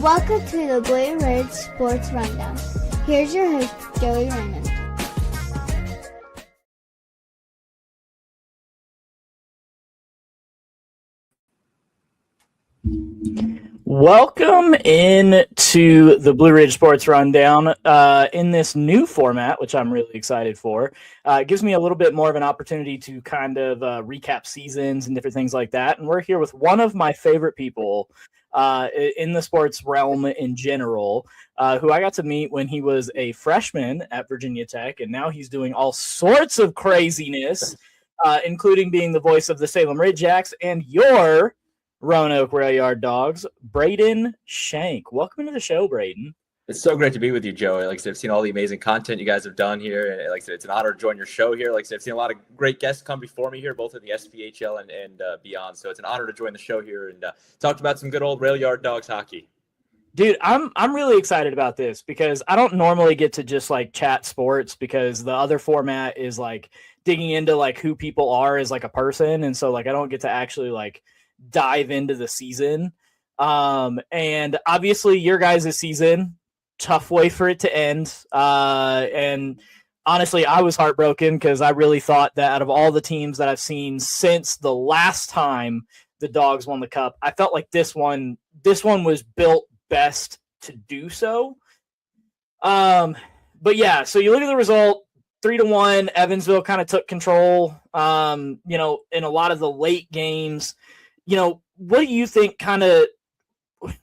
Welcome to the Blue Ridge Sports Rundown. Here's your host, Joey Raymond. Welcome in to the Blue Ridge Sports Rundown in this new format, which I'm really excited for. It gives me a little bit more of an opportunity to kind of recap seasons and different things like that. And we're here with one of my favorite people in the sports realm in general, who I got to meet when he was a freshman at Virginia Tech, and now he's doing all sorts of craziness, including being the voice of the Salem Ridgejacks and your Roanoke Rail Yard Dawgs, Braden Schenck. Welcome to the show, Braden. It's so great to be with you, Joey. Like I said, I've seen all the amazing content you guys have done here. And like I said, it's an honor to join your show here. Like I said, I've seen a lot of great guests come before me here, both in the SPHL and beyond. So it's an honor to join the show here and talk about some good old Rail Yard Dawgs hockey. Dude, I'm really excited about this because I don't normally get to just like chat sports because the other format is like digging into like who people are as like a person. And so like I don't get to actually like dive into the season. And obviously your guys' season, tough way for it to end. And honestly, I was heartbroken because I really thought that out of all the teams that I've seen since the last time the Dawgs won the cup, I felt like this one was built best to do so. But yeah, so you look at the result, 3-1, Evansville kind of took control, in a lot of the late games. What do you think kind of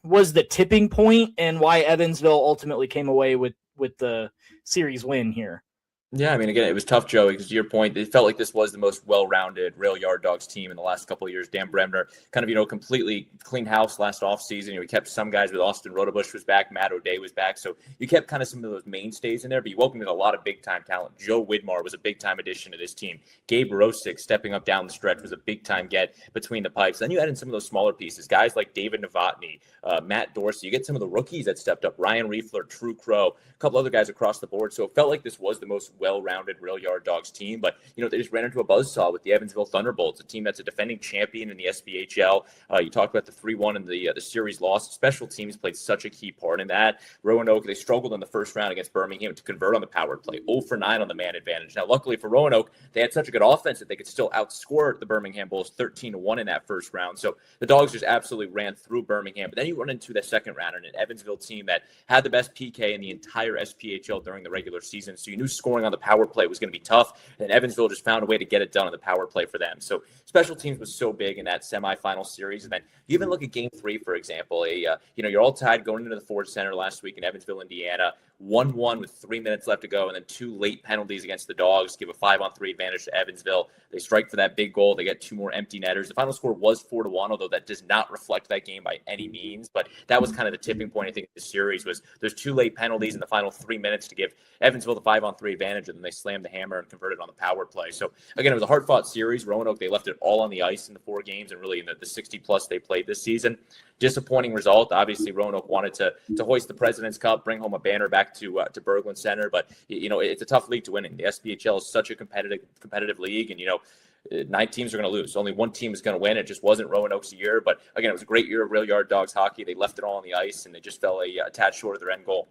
was the tipping point and why Evansville ultimately came away with the series win here? Yeah, I mean, again, it was tough, Joey, because to your point, it felt like this was the most well-rounded Rail Yard Dawgs team in the last couple of years. Dan Bremner kind of, completely cleaned house last offseason. We kept some guys with Austin Rotobush was back, Matt O'Day was back. So you kept kind of some of those mainstays in there, but you welcomed in a lot of big-time talent. Joe Widmar was a big-time addition to this team. Gabe Rosick stepping up down the stretch was a big-time get between the pipes. Then you add in some of those smaller pieces, guys like David Novotny, Matt Dorsey. You get some of the rookies that stepped up, Ryan Riefler, True Crow, a couple other guys across the board. So it felt like this was the most well-rounded Rail Yard Dawgs team, but they just ran into a buzzsaw with the Evansville Thunderbolts, a team that's a defending champion in the SPHL. You talked about the 3-1 and the series loss. Special teams played such a key part in that. Roanoke, they struggled in the first round against Birmingham to convert on the power play, 0 for 9 on the man advantage. Now, luckily for Roanoke, they had such a good offense that they could still outscore the Birmingham Bulls 13-1 in that first round. So the Dawgs just absolutely ran through Birmingham. But then you run into the second round and an Evansville team that had the best PK in the entire SPHL during the regular season. So you knew scoring on the power play was going to be tough, and Evansville just found a way to get it done on the power play for them. So special teams was so big in that semifinal series. And then you even look at game 3, for example, you're all tied going into the Ford Center last week in Evansville, Indiana, 1-1 with 3 minutes left to go, and then 2 late penalties against the Dawgs give a 5-on-3 advantage to Evansville. They strike for that big goal. They get 2 more empty netters. The final score was 4-1, although that does not reflect that game by any means. But that was kind of the tipping point, I think, of the series was there's 2 late penalties in the final 3 minutes to give Evansville the 5-on-3 advantage, and then they slammed the hammer and converted on the power play. So, again, it was a hard-fought series. Roanoke, they left it all on the ice in the 4 games and really in the 60-plus they played this season. Disappointing result. Obviously, Roanoke wanted to hoist the President's Cup, bring home a banner back to Berglund Center, but it's a tough league to win in. The SPHL is such a competitive league, and 9 teams are going to lose. Only 1 team is going to win. It just wasn't Roanoke's year, but again, it was a great year of Rail Yard Dawgs hockey. They left it all on the ice, and they just fell a tad short of their end goal.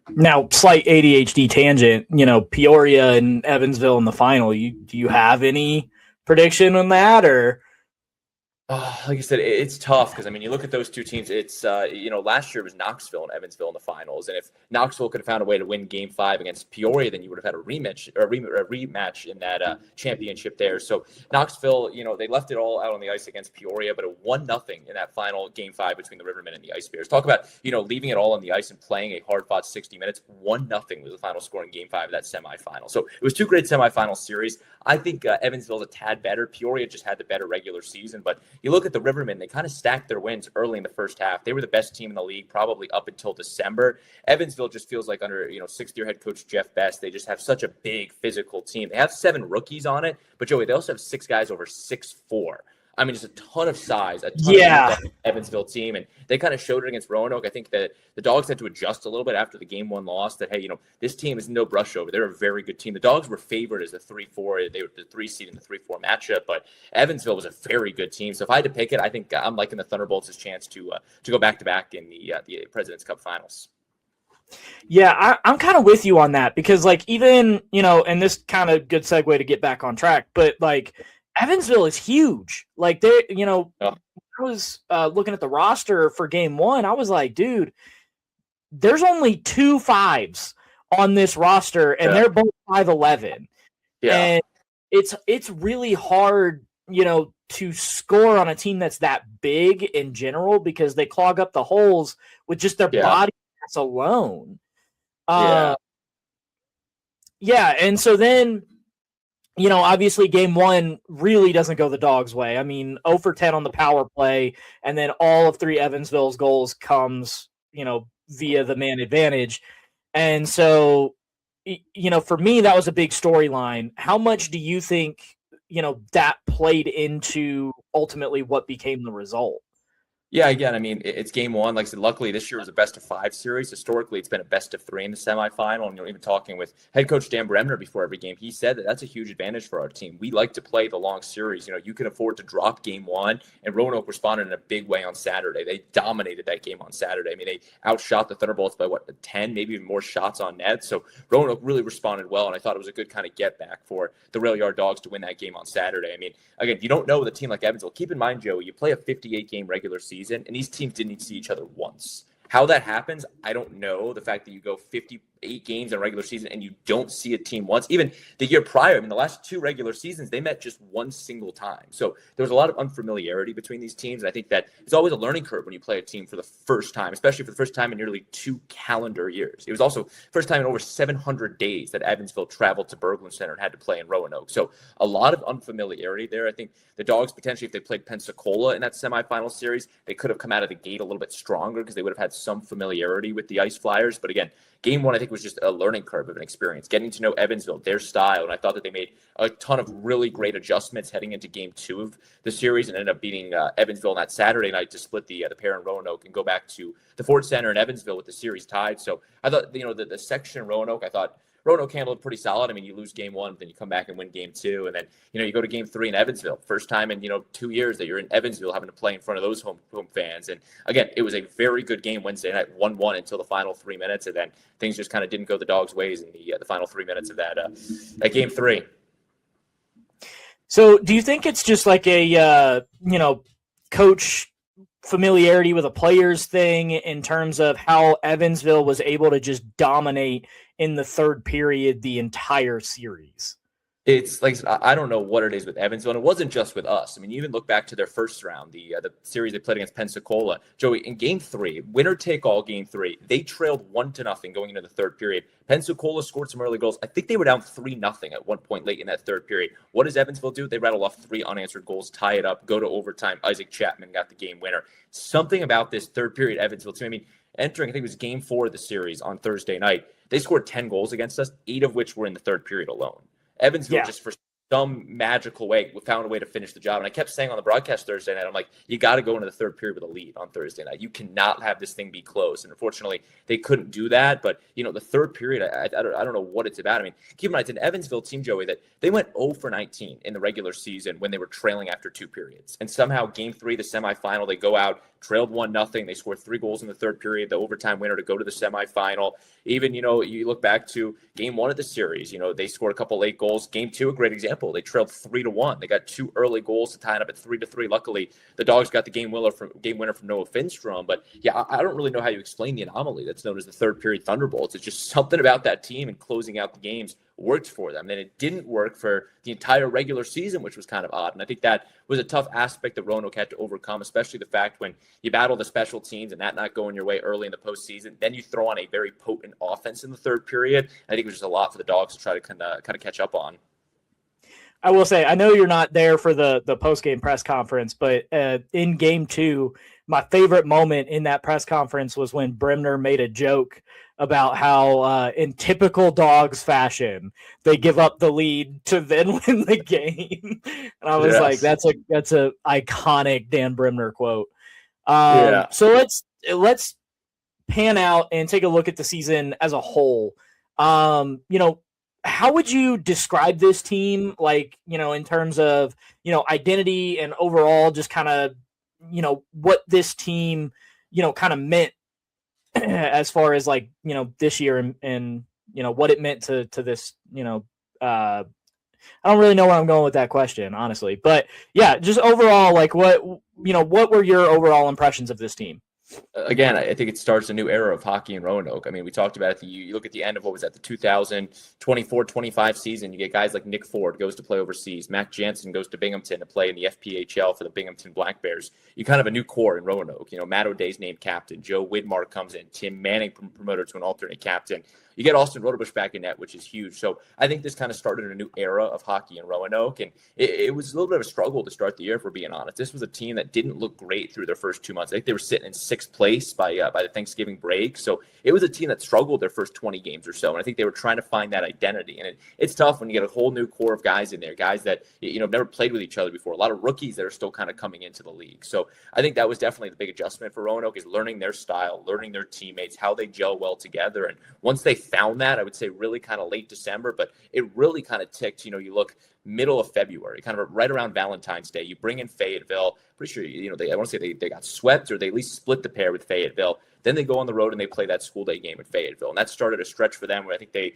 Now, slight ADHD tangent. Peoria and Evansville in the final. Do you have any prediction on that, or? Like I said, it's tough because, you look at those 2 teams. It's, last year it was Knoxville and Evansville in the finals. And if Knoxville could have found a way to win game 5 against Peoria, then you would have had a rematch in that championship there. So Knoxville, they left it all out on the ice against Peoria, but it 1-0 in that final game 5 between the Rivermen and the Ice Bears. Talk about, leaving it all on the ice and playing a hard-fought 60 minutes. 1-0 was the final score in game 5 of that semifinal. So it was 2 great semifinal series. I think Evansville's a tad better. Peoria just had the better regular season, but you look at the Rivermen, they kind of stacked their wins early in the first half. They were the best team in the league probably up until December. Evansville just feels like under, 6th-year head coach Jeff Best, they just have such a big physical team. They have 7 rookies on it, but Joey, they also have 6 guys over 6'4". I mean, just a ton of size, a ton Yeah. of Evansville team, and they kind of showed it against Roanoke. I think that the Dogs had to adjust a little bit after the game one loss. That hey, this team is no brush over. They're a very good team. The Dogs were favored as a 3-4. They were the 3 seed in the 3-4 matchup, but Evansville was a very good team. So if I had to pick it, I think I'm liking the Thunderbolts' chance to go back to back in the President's Cup Finals. Yeah, I'm kind of with you on that because, like, even, and this kind of good segue to get back on track, but, like, Evansville is huge. Like, they, I was looking at the roster for game one. I was like, dude, there's only 2 5s on this roster, and they're both 5'11". Yeah. And it's really hard, to score on a team that's that big in general because they clog up the holes with just their body mass alone. Yeah, and so then, obviously game one really doesn't go the Dogs' way. I mean, 0 for 10 on the power play, and then all of 3 Evansville's goals comes, via the man advantage. And so, for me, that was a big storyline. How much do you think, that played into ultimately what became the result? Yeah, again, I mean, it's game one. Like I said, luckily this year was a best of 5 series. Historically, it's been a best of 3 in the semifinal. And even talking with head coach Dan Bremner before every game, he said that that's a huge advantage for our team. We like to play the long series. You can afford to drop game one, and Roanoke responded in a big way on Saturday. They dominated that game on Saturday. I mean, they outshot the Thunderbolts by 10, maybe even more shots on net. So Roanoke really responded well, and I thought it was a good kind of get back for the Rail Yard Dogs to win that game on Saturday. I mean, again, you don't know with a team like Evansville. Keep in mind, Joey, you play a 58-game regular season, and these teams didn't see each other once. How that happens, I don't know. The fact that you go 58 games in a regular season and you don't see a team once, even the year prior, I mean, the last 2 regular seasons, they met just one single time. So there was a lot of unfamiliarity between these teams. And I think that it's always a learning curve when you play a team for the first time, especially for the first time in nearly 2 calendar years. It was also first time in over 700 days that Evansville traveled to Berglund Center and had to play in Roanoke. So a lot of unfamiliarity there. I think the Dogs potentially, if they played Pensacola in that semifinal series, they could have come out of the gate a little bit stronger because they would have had some familiarity with the Ice Flyers. But again, game one, I think, was just a learning curve of an experience, getting to know Evansville, their style. And I thought that they made a ton of really great adjustments heading into game 2 of the series and ended up beating Evansville on that Saturday night to split the pair in Roanoke and go back to the Ford Center in Evansville with the series tied. So I thought, the section in Roanoke, I thought Roanoke handled it pretty solid. I mean, you lose game 1, then you come back and win game 2. And then, you go to game 3 in Evansville. First time in, 2 years that you're in Evansville having to play in front of those home fans. And again, it was a very good game Wednesday night, 1-1 until the final 3 minutes. And then things just kind of didn't go the Dogs' ways in the final 3 minutes of that game 3. So do you think it's just like a, coach familiarity with a players thing in terms of how Evansville was able to just dominate in the third period the entire series? It's like, I don't know what it is with Evansville, and it wasn't just with us. I mean, you even look back to their first round, the series they played against Pensacola. Joey, in game 3, winner take all game 3, they trailed 1-0 going into the third period. Pensacola scored some early goals. I think they were down 3-0 at one point late in that third period. What does Evansville do? They rattle off 3 unanswered goals, tie it up, go to overtime. Isaac Chapman got the game winner. Something about this third period Evansville team. I mean, entering, I think it was game 4 of the series on Thursday night, they scored 10 goals against us, 8 of which were in the third period alone. Evansville just for some magical way found a way to finish the job. And I kept saying on the broadcast Thursday night, I'm like, you got to go into the third period with a lead on Thursday night. You cannot have this thing be close. And unfortunately, they couldn't do that. But, the third period, I don't know what it's about. I mean, keep in mind, it's an Evansville team, Joey, that they went 0 for 19 in the regular season when they were trailing after 2 periods. And somehow game 3, the semifinal, they go out, trailed 1-0. They scored 3 goals in the third period, the overtime winner to go to the semifinal. Even, you look back to game 1 of the series, they scored a couple late goals. Game 2, a great example. They trailed 3-1. They got 2 early goals to tie it up at 3-3. Luckily, the Dogs got the game winner from Noah Finstrom. But yeah, I don't really know how you explain the anomaly that's known as the third period Thunderbolts. It's just something about that team and closing out the games worked for them. And it didn't work for the entire regular season, which was kind of odd. And I think that was a tough aspect that Roanoke had to overcome, especially the fact when you battle the special teams and that not going your way early in the postseason, then you throw on a very potent offense in the third period. I think it was just a lot for the Dogs to try to kind of catch up on. I will say, I know you're not there for the post-game press conference, but in game 2, my favorite moment in that press conference was when Bremner made a joke about how in typical Dawgs fashion, they give up the lead to then win the game. And I was like, that's a iconic Dan Bremner quote. So let's pan out and take a look at the season as a whole. How would you describe this team, like, in terms of, identity and overall just kind of, what this team, kind of meant as far as like, this year and what it meant to this, I don't really know where I'm going with that question, honestly, but yeah, just overall, like what were your overall impressions of this team? Again, I think it starts a new era of hockey in Roanoke. I mean, we talked about it. You look at the end of what was that, the 2024-25 season. You get guys like Nick Ford goes to play overseas. Mac Jansen goes to Binghamton to play in the FPHL for the Binghamton Black Bears. You kind of a new core in Roanoke. Matt O'Day's named captain. Joe Widmark comes in. Tim Manning promoted to an alternate captain. You get Austin Rodebush back in net, which is huge. So I think this kind of started a new era of hockey in Roanoke. And it was a little bit of a struggle to start the year, if we're being honest. This was a team that didn't look great through their first 2 months. I think they were sitting in sixth place by the Thanksgiving break. So it was a team that struggled their first 20 games or so. And I think they were trying to find that identity. And it's tough when you get a whole new core of guys in there, guys that, never played with each other before. A lot of rookies that are still kind of coming into the league. So I think that was definitely the big adjustment for Roanoke, is learning their style, learning their teammates, how they gel well together. And once they found that, I would say really kind of late December, but it really kind of ticked. You look middle of February, kind of right around Valentine's Day. You bring in Fayetteville. Pretty sure, I want to say they got swept, or they at least split the pair with Fayetteville. Then they go on the road and they play that school day game at Fayetteville. And that started a stretch for them where I think they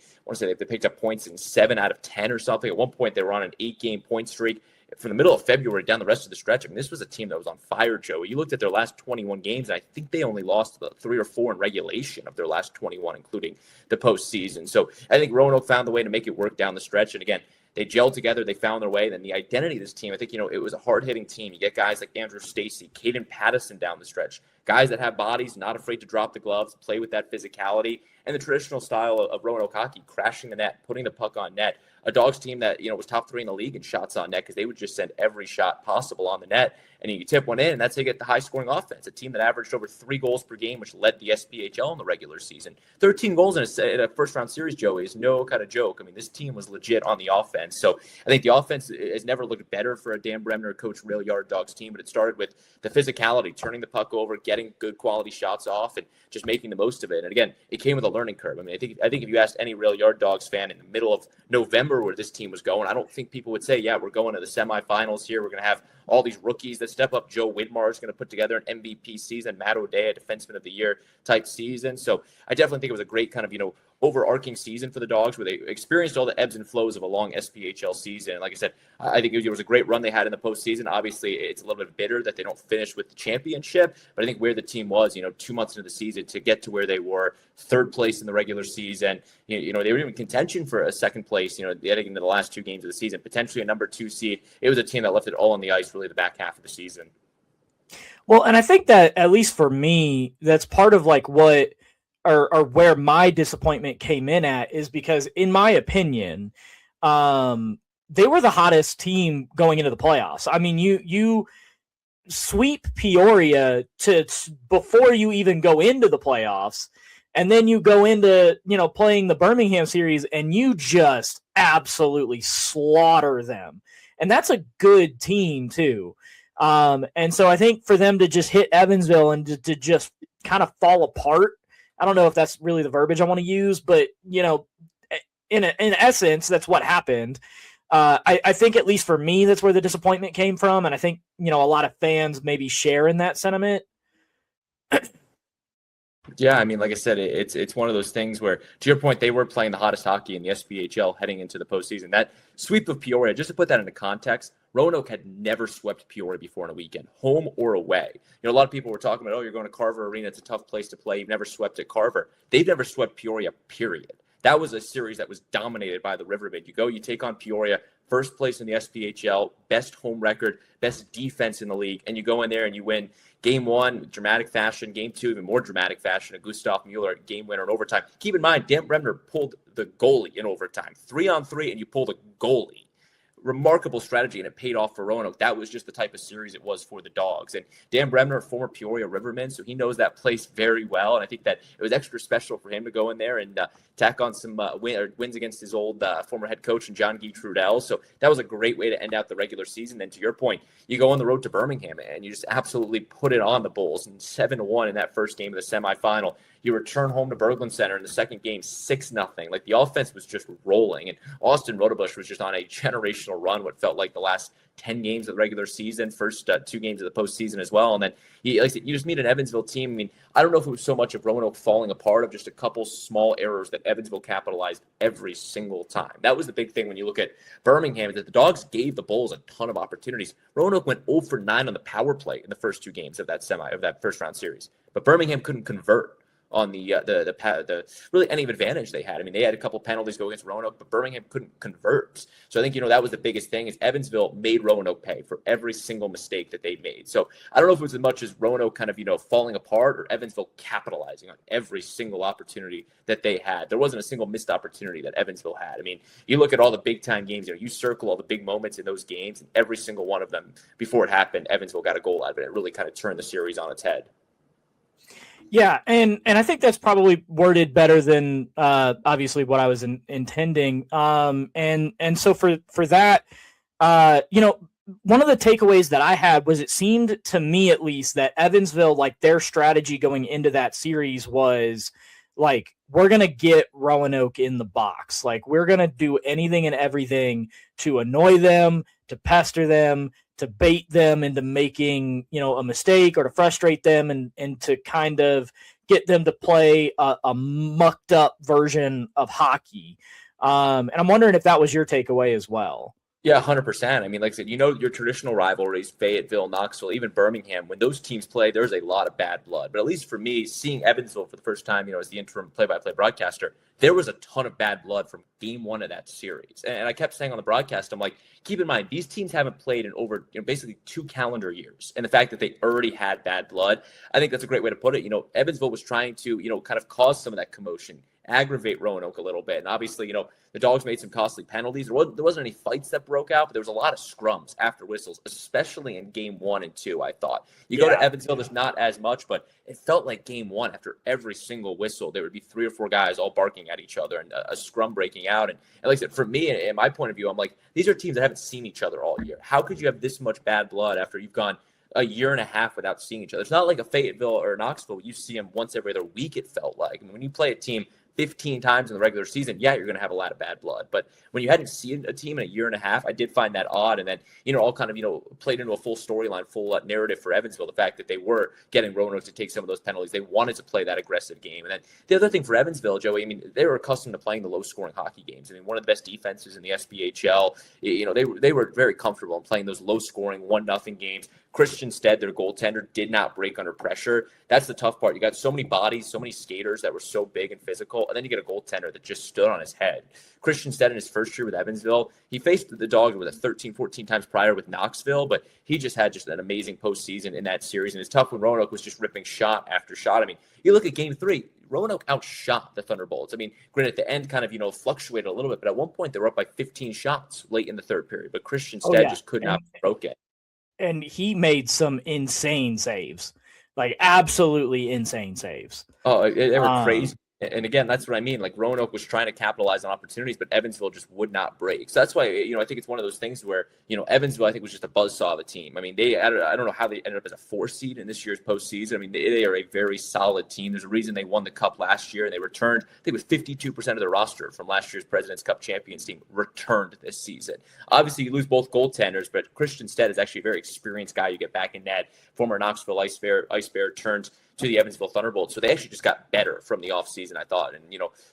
picked up points in 7 out of 10 or something. At one point, they were on an 8-game point streak. From the middle of February down the rest of the stretch, I mean, this was a team that was on fire, Joey. You looked at their last 21 games, and I think they only lost 3 or 4 in regulation of their last 21, including the postseason. So I think Roanoke found the way to make it work down the stretch. And again, they gelled together. They found their way. Then the identity of this team, I think, it was a hard-hitting team. You get guys like Andrew Stacy, Caden Pattison down the stretch, guys that have bodies, not afraid to drop the gloves, play with that physicality, and the traditional style of Roanoke hockey, crashing the net, putting the puck on net. A Dawgs team that, was top 3 in the league in shots on net, because they would just send every shot possible on the net. And you tip one in, and that's how you get the high-scoring offense. A team that averaged over 3 goals per game, which led the SPHL in the regular season. 13 goals in a first-round series, Joey, is no kind of joke. I mean, this team was legit on the offense. So I think the offense has never looked better for a Dan Bremner coach Rail Yard Dawgs team, but it started with the physicality, turning the puck over, getting good quality shots off, and just making the most of it. And again, it came with a learning curve. I mean, I think if you asked any Rail Yard Dawgs fan in the middle of November where this team was going, I don't think people would say, yeah, we're going to the semifinals here. We're going to have all these rookies that step up. Joe Widmar is going to put together an MVP season. Matt O'Day, a defenseman of the year type season. So I definitely think it was a great kind of, overarching season for the Dawgs, where they experienced all the ebbs and flows of a long SPHL season. And like I said, I think it was a great run they had in the postseason. Obviously, it's a little bit bitter that they don't finish with the championship, but I think where the team was, 2 months into the season to get to where they were, 3rd place in the regular season, they were even in contention for a 2nd place, getting into the last 2 games of the season, potentially a number 2 seed. It was a team that left it all on the ice really the back half of the season. Well, and I think that, at least for me, that's part of like what or where my disappointment came in at, is because, in my opinion, they were the hottest team going into the playoffs. I mean, you sweep Peoria before you even go into the playoffs, and then you go into playing the Birmingham series, and you just absolutely slaughter them, and that's a good team too. And so I think for them to just hit Evansville and to just kind of fall apart, I don't know if that's really the verbiage I want to use, but, in essence, that's what happened. I think, at least for me, that's where the disappointment came from. And I think, a lot of fans maybe share in that sentiment. Yeah, I mean, like I said, it's one of those things where, to your point, they were playing the hottest hockey in the SPHL heading into the postseason. That sweep of Peoria, just to put that into context, Roanoke had never swept Peoria before in a weekend, home or away. A lot of people were talking about, you're going to Carver Arena. It's a tough place to play. You've never swept at Carver. They've never swept Peoria, period. That was a series that was dominated by the Riverbend. You take on Peoria, 1st place in the SPHL, best home record, best defense in the league, and you go in there and you win game 1, dramatic fashion, game 2, even more dramatic fashion, a Gustav Mueller game winner in overtime. Keep in mind, Dan Bremner pulled the goalie in overtime, 3-on-3, and you pull the goalie. remarkable strategy, and it paid off for Roanoke. That was just the type of series it was for the Dawgs. And Dan Bremner, former Peoria Riverman, so he knows that place very well. And I think that it was extra special for him to go in there and tack on some wins against his old former head coach and John Guy Trudell. So that was a great way to end out the regular season. Then to your point, you go on the road to Birmingham and you just absolutely put it on the Bulls, and 7-1 in that first game of the semifinal. You return home to Berglund Center in the second game, 6-0. Like, the offense was just rolling, and Austin Rodebush was just on a generational run, what felt like the last 10 games of the regular season, first 2 games of the postseason as well. And then, like I said, you just meet an Evansville team. I mean, I don't know if it was so much of Roanoke falling apart, of just a couple small errors that Evansville capitalized every single time. That was the big thing when you look at Birmingham, that the Dawgs gave the Bulls a ton of opportunities. Roanoke went 0 for 9 on the power play in the first 2 games of that first round series, but Birmingham couldn't convert on the really any advantage they had. I mean, they had a couple penalties go against Roanoke, but Birmingham couldn't convert. So I think, that was the biggest thing, is Evansville made Roanoke pay for every single mistake that they made. So I don't know if it was as much as Roanoke kind of, falling apart, or Evansville capitalizing on every single opportunity that they had. There wasn't a single missed opportunity that Evansville had. I mean, you look at all the big time games, you circle all the big moments in those games, and every single one of them, before it happened, Evansville got a goal out of it. It really kind of turned the series on its head. Yeah, and I think that's probably worded better than obviously what I was intending. And so for that, one of the takeaways that I had was, it seemed to me at least that Evansville, like, their strategy going into that series was like, we're going to get Roanoke in the box. Like, we're going to do anything and everything to annoy them, to pester them, to bait them into making, a mistake, or to frustrate them, and to kind of get them to play a mucked up version of hockey. And I'm wondering if that was your takeaway as well. Yeah, 100%. I mean, like I said, your traditional rivalries, Fayetteville, Knoxville, even Birmingham, when those teams play, there's a lot of bad blood. But at least for me, seeing Evansville for the first time, as the interim play-by-play broadcaster, there was a ton of bad blood from game 1 of that series. And I kept saying on the broadcast, I'm like, keep in mind, these teams haven't played in over, basically 2 calendar years. And the fact that they already had bad blood, I think that's a great way to put it. Evansville was trying to, kind of cause some of that commotion, aggravate Roanoke a little bit. And obviously, the Dawgs made some costly penalties. There wasn't any fights that broke out, but there was a lot of scrums after whistles, especially in game 1 and 2, I thought. Go to Evansville, there's not as much, but it felt like game 1, after every single whistle, there would be 3 or 4 guys all barking at each other, and a scrum breaking out. And like I said, for me, and my point of view, I'm like, these are teams that haven't seen each other all year. How could you have this much bad blood after you've gone a year and a half without seeing each other? It's not like a Fayetteville or Knoxville. You see them once every other week, it felt like. I mean, when you play a team 15 times in the regular season, you're going to have a lot of bad blood. But when you hadn't seen a team in a year and a half, I did find that odd. And then, all kind of, played into a full storyline, full narrative for Evansville, the fact that they were getting Roanoke to take some of those penalties. They wanted to play that aggressive game. And then the other thing for Evansville, Joey, I mean, they were accustomed to playing the low-scoring hockey games. I mean, one of the best defenses in the SPHL. They were very comfortable in playing those low-scoring 1-0 games. Christian Stead, their goaltender, did not break under pressure. That's the tough part. You got so many bodies, so many skaters that were so big and physical, and then you get a goaltender that just stood on his head. Christian Stead in his first year with Evansville, he faced the Dawgs with 13, 14 times prior with Knoxville, but he just had an amazing postseason in that series, and it's tough when Roanoke was just ripping shot after shot. I mean, you look at game 3, Roanoke outshot the Thunderbolts. I mean, granted, at the end kind of, fluctuated a little bit, but at one point they were up by 15 shots late in the third period, but Christian Stead just could not broke it. And he made some insane saves, like absolutely insane saves. Oh, they were crazy. And again, that's what I mean. Like, Roanoke was trying to capitalize on opportunities, but Evansville just would not break. So that's why, I think it's one of those things where, Evansville, I think, was just a buzzsaw of a team. I mean, I don't know how they ended up as a 4 seed in this year's postseason. I mean, they are a very solid team. There's a reason they won the Cup last year, and they returned, I think it was 52% of their roster from last year's President's Cup champions team returned this season. Obviously, you lose both goaltenders, but Christian Stead is actually a very experienced guy. You get back in net, former Knoxville Ice Bear turned to the Evansville Thunderbolts. So they actually just got better from the offseason, I thought. And,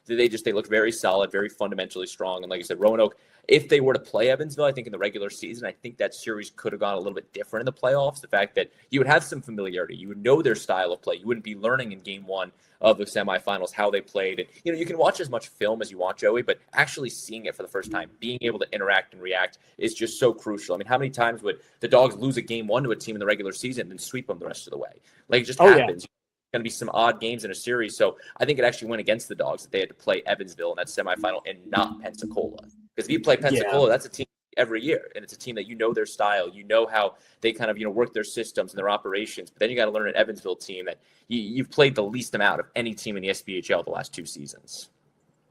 they looked very solid, very fundamentally strong. And like I said, Roanoke, if they were to play Evansville, I think in the regular season, I think that series could have gone a little bit different in the playoffs. The fact that you would have some familiarity, you would know their style of play. You wouldn't be learning in game 1 of the semifinals how they played. And, you can watch as much film as you want, Joey, but actually seeing it for the first time, being able to interact and react is just so crucial. I mean, how many times would the Dawgs lose a game 1 to a team in the regular season and then sweep them the rest of the way? Like, it just happens. Going to be some odd games in a series. So I think it actually went against the Dawgs that they had to play Evansville in that semifinal and not Pensacola. Because if you play Pensacola, that's a team every year. And it's a team that their style, how they kind of, work their systems and their operations. But then you got to learn an Evansville team that you've played the least amount of any team in the SPHL the last 2 seasons.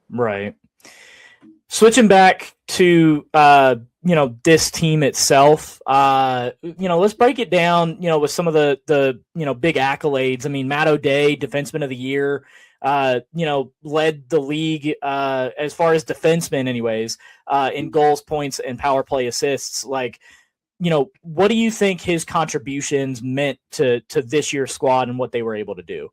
Right. Switching back to, this team itself, let's break it down, with some of the big accolades. I mean, Matt O'Day, Defenseman of the Year, led the league as far as defensemen anyways, in goals, points, and power play assists. Like, what do you think his contributions meant to this year's squad and what they were able to do?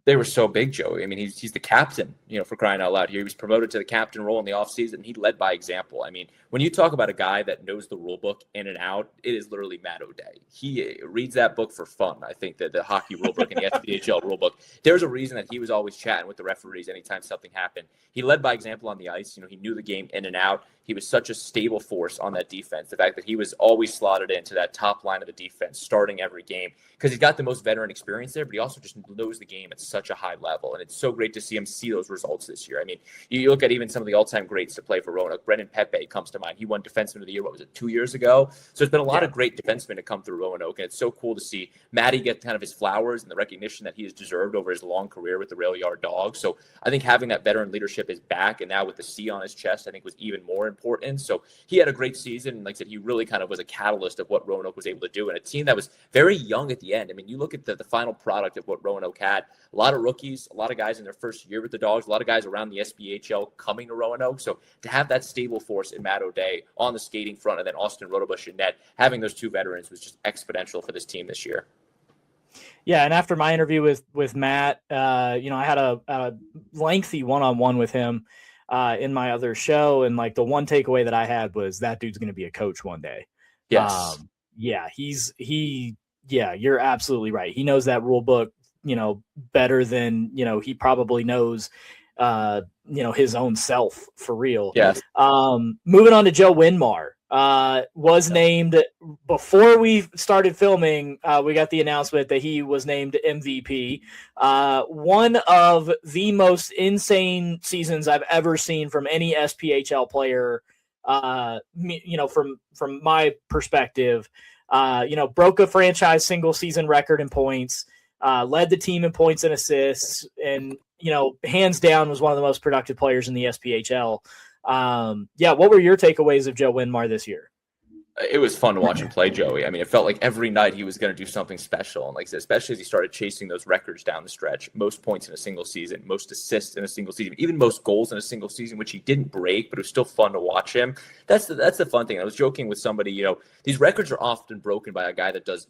They were so big, Joey. I mean, he's the captain, for crying out loud here. He was promoted to the captain role in the offseason. He led by example. I mean, when you talk about a guy that knows the rule book in and out, it is literally Matt O'Day. He reads that book for fun. I think that the hockey rule book and the SPHL rule book, there's a reason that he was always chatting with the referees anytime something happened. He led by example on the ice. He knew the game in and out. He was such a stable force on that defense. The fact that he was always slotted into that top line of the defense, starting every game, because he's got the most veteran experience there, but he also just knows the game at such a high level. And it's so great to see him see those results this year. I mean, you look at even some of the all-time greats to play for Roanoke. Brendan Pepe comes to mind. He won Defenseman of the Year, 2 years ago? So there's been a lot of great defensemen to come through Roanoke, and it's so cool to see Matty get kind of his flowers and the recognition that he has deserved over his long career with the Rail Yard Dawgs. So I think having that veteran leadership is back, and now with the C on his chest, I think was even more important. So he had a great season, and like I said, he really kind of was a catalyst of what Roanoke was able to do, and a team that was very young at the end. I mean, you look at the final product of what Roanoke had, a lot of rookies, a lot of guys in their first year with the Dawgs, a lot of guys around the SBHL coming to Roanoke. So to have that stable force in Matt O'Day on the skating front, and then Austin Rotobush in net, having those 2 veterans was just exponential for this team this year. Yeah, and after my interview with Matt, I had a lengthy one-on-one with him in my other show, and like the one takeaway that I had was that dude's going to be a coach one day. Yes. You're absolutely right. He knows that rule book, better than, he probably knows, his own self for real. Yes. Moving on to Joe Winmar, was named before we started filming. We got the announcement that he was named MVP. One of the most insane seasons I've ever seen from any SPHL player. From my perspective, broke a franchise single season record in points, led the team in points and assists, and, hands down was one of the most productive players in the SPHL. What were your takeaways of Joe Winmar this year? It was fun to watch him play, Joey. I mean, it felt like every night he was going to do something special. And like I said, especially as he started chasing those records down the stretch, most points in a single season, most assists in a single season, even most goals in a single season, which he didn't break, but it was still fun to watch him. That's the fun thing. I was joking with somebody, these records are often broken by a guy that does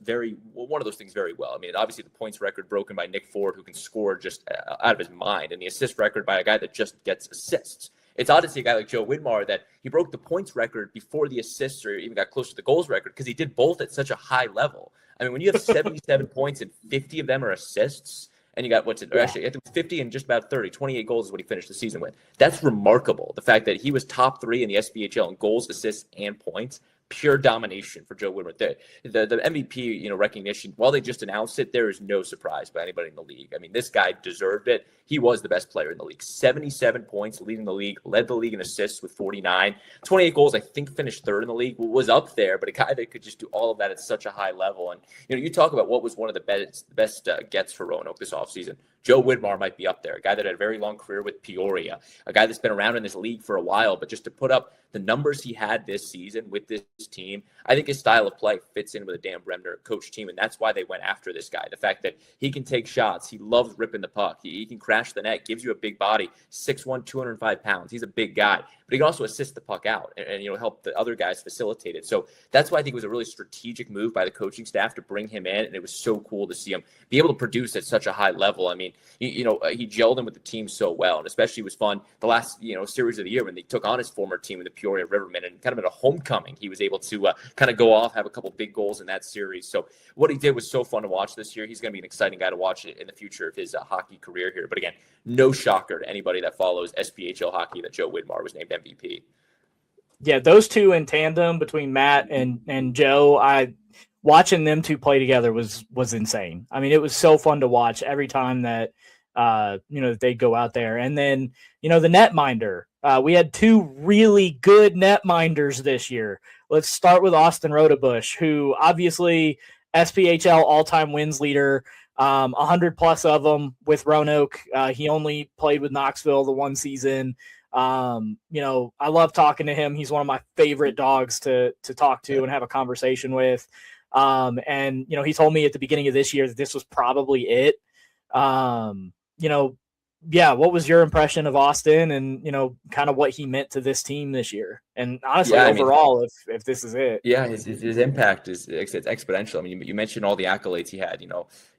one of those things very well. I mean, obviously the points record broken by Nick Ford, who can score just out of his mind, and the assist record by a guy that just gets assists. It's odd to see a guy like Joe Winmar that he broke the points record before the assists or even got close to the goals record because he did both at such a high level. I mean, when you have 77 points and 50 of them are assists, and you got actually I think 50 and just about 30, 28 goals is what he finished the season with. That's remarkable. The fact that he was top 3 in the SBHL in goals, assists, and points. Pure domination for Joe Winmar. The MVP, recognition, while they just announced it, there is no surprise by anybody in the league. I mean, this guy deserved it. He was the best player in the league. 77 points, leading the league, led the league in assists with 49. 28 goals, I think finished 3rd in the league, was up there, but a guy that could just do all of that at such a high level. And, you talk about what was one of the best gets for Roanoke this offseason. Joe Winmar might be up there, a guy that had a very long career with Peoria, a guy that's been around in this league for a while, but just to put up the numbers he had this season with this team, I think his style of play fits in with a Dan Bremner coach team, and that's why they went after this guy. The fact that he can take shots, he loves ripping the puck, he can crash the net, gives you a big body, 6'1", 205 pounds. He's a big guy, but he can also assist the puck out and help the other guys facilitate it. So that's why I think it was a really strategic move by the coaching staff to bring him in, and it was so cool to see him be able to produce at such a high level. I mean, he gelled in with the team so well, and especially it was fun the last series of the year when they took on his former team in the Peoria Rivermen, and kind of at a homecoming, he was able to kind of go off, have a couple big goals in that series. So what he did was so fun to watch this year. He's going to be an exciting guy to watch in the future of his hockey career here. But again, no shocker to anybody that follows SPHL hockey that Joe Winmar was named MVP. Yeah, those two in tandem between Matt and Joe, watching them two play together was insane. I mean, it was so fun to watch every time that that they go out there. And then, the netminder. We had two really good netminders this year. Let's start with Austin Rodebush, who obviously SPHL all-time wins leader, 100 plus of them with Roanoke. He only played with Knoxville the one season. I love talking to him. He's one of my favorite dogs to talk to and have a conversation with. And he told me at the beginning of this year that this was probably it. What was your impression of Austin and, kind of what he meant to this team this year? And honestly, overall, if this is it. Yeah, his impact is it's exponential. I mean, you mentioned all the accolades he had.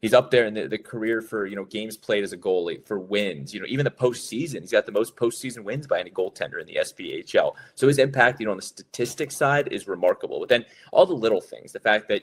He's up there in the career for, games played as a goalie, for wins. Even the postseason, he's got the most postseason wins by any goaltender in the SPHL. So his impact, on the statistics side is remarkable. But then all the little things, the fact that,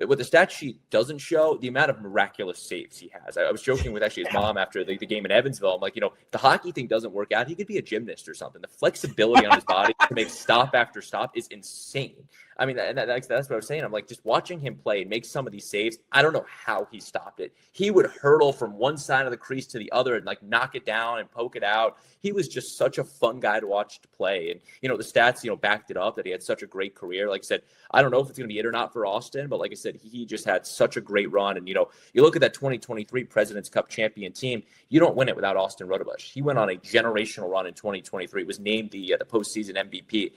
what the stat sheet doesn't show, the amount of miraculous saves he has. I was joking with actually his mom after the game in Evansville. I'm like, if the hockey thing doesn't work out, he could be a gymnast or something. The flexibility on his body to make stop after stop is insane. I mean, that's what I was saying. I'm like, just watching him play and make some of these saves, I don't know how he stopped it. He would hurtle from one side of the crease to the other and knock it down and poke it out. He was just such a fun guy to watch to play. And, the stats, backed it up that he had such a great career. Like I said, I don't know if it's going to be it or not for Austin, but like I said, he just had such a great run. And, you look at that 2023 President's Cup champion team, you don't win it without Austin Rodebush. He went on a generational run in 2023, was named the postseason MVP,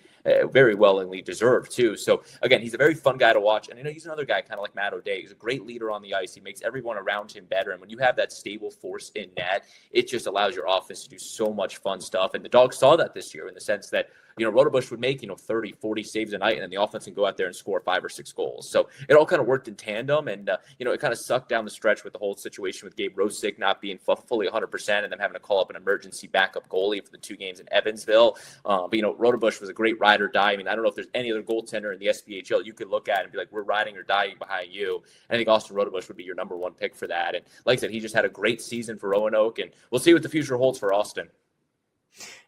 very willingly deserved too. So again, he's a very fun guy to watch. And he's another guy kind of like Matt O'Day. He's a great leader on the ice. He makes everyone around him better. And when you have that stable force in net, it just allows your offense to do so much fun stuff. And the Dawgs saw that this year in the sense that, Rodebush would make, 30, 40 saves a night, and then the offense can go out there and score 5 or 6 goals. So it all kind of worked in tandem. And, it kind of sucked down the stretch with the whole situation with Gabe Rosick not being fully 100% and them having to call up an emergency backup goalie for the 2 games in Evansville. But Rodebush was a great ride or die. I mean, I don't know if there's any other goaltender in the SPHL you could look at and be like, we're riding or dying behind you. And I think Austin Rodebush would be your number 1 pick for that. And like I said, he just had a great season for Roanoke, and we'll see what the future holds for Austin.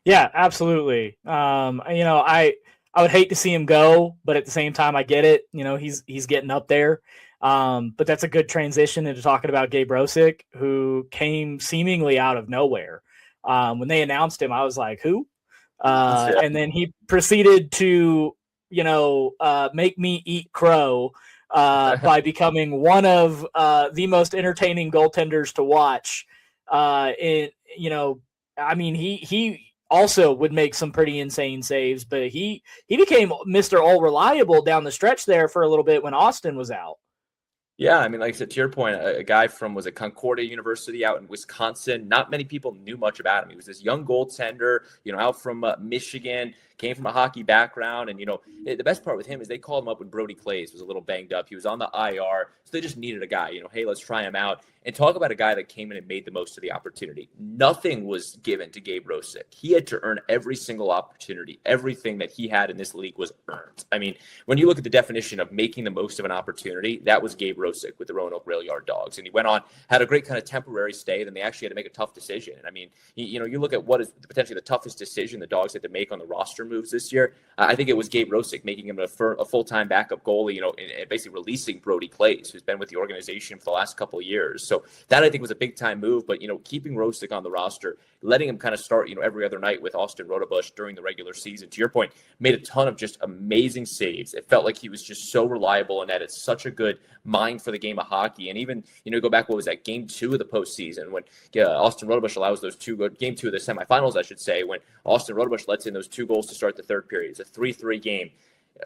Yeah, absolutely. I would hate to see him go, but at the same time, I get it. He's getting up there. But that's a good transition into talking about Gabe Rosick, who came seemingly out of nowhere. When they announced him, I was like, who? And then he proceeded to, make me eat crow by becoming one of the most entertaining goaltenders to watch. He also would make some pretty insane saves, but he became Mr. All Reliable down the stretch there for a little bit when Austin was out. Yeah, I mean, like I said, to your point, a guy from, Concordia University out in Wisconsin. Not many people knew much about him. He was this young goaltender, out from Michigan, came from a hockey background. And, the best part with him is they called him up when Brody Clays was a little banged up. He was on the IR, so they just needed a guy, hey, let's try him out. And talk about a guy that came in and made the most of the opportunity. Nothing was given to Gabe Rosick. He had to earn every single opportunity. Everything that he had in this league was earned. I mean, when you look at the definition of making the most of an opportunity, that was Gabe Rosick with the Roanoke Rail Yard Dawgs. And he went on, had a great kind of temporary stay, then they actually had to make a tough decision. I mean, you look at what is potentially the toughest decision the Dawgs had to make on the roster moves this year. I think it was Gabe Rosick making him a full-time backup goalie, and basically releasing Brody Clays, who's been with the organization for the last couple of years. So that I think was a big-time move. But, keeping Rosick on the roster, letting him kind of start, every other night with Austin Rodebush during the regular season, to your point, made a ton of just amazing saves. It felt like he was just so reliable and that it's such a good mind for the game of hockey. And even, go back, what was that, game 2 of the postseason when Austin Rodebush allows those game 2 of the semifinals, I should say, when Austin Rodebush lets in those 2 goals to start the third period. It's a 3-3 game.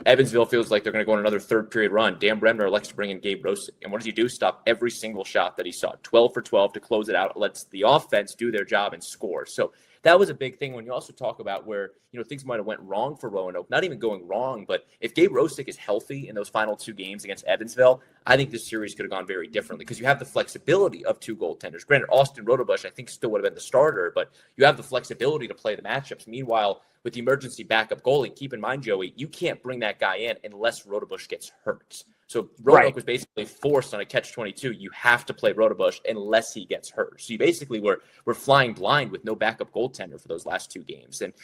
Evansville feels like they're going to go on another third period run. Dan Bremner elects to bring in Gabe Rosick. And what does he do? Stop every single shot that he saw. 12 for 12 to close it out. Lets the offense do their job and score. So that was a big thing. When you also talk about where, things might have went wrong for Roanoke, not even going wrong, but if Gabe Rosick is healthy in those final 2 games against Evansville, I think this series could have gone very differently because you have the flexibility of 2 goaltenders. Granted, Austin Rodebush, I think, still would have been the starter, but you have the flexibility to play the matchups. Meanwhile, with the emergency backup goalie, keep in mind, Joey, you can't bring that guy in unless Rodebush gets hurt. So Roanoke Right. was basically forced on a catch-22. You have to play Rodebush unless he gets hurt. So you basically were flying blind with no backup goaltender for those last 2 games. And,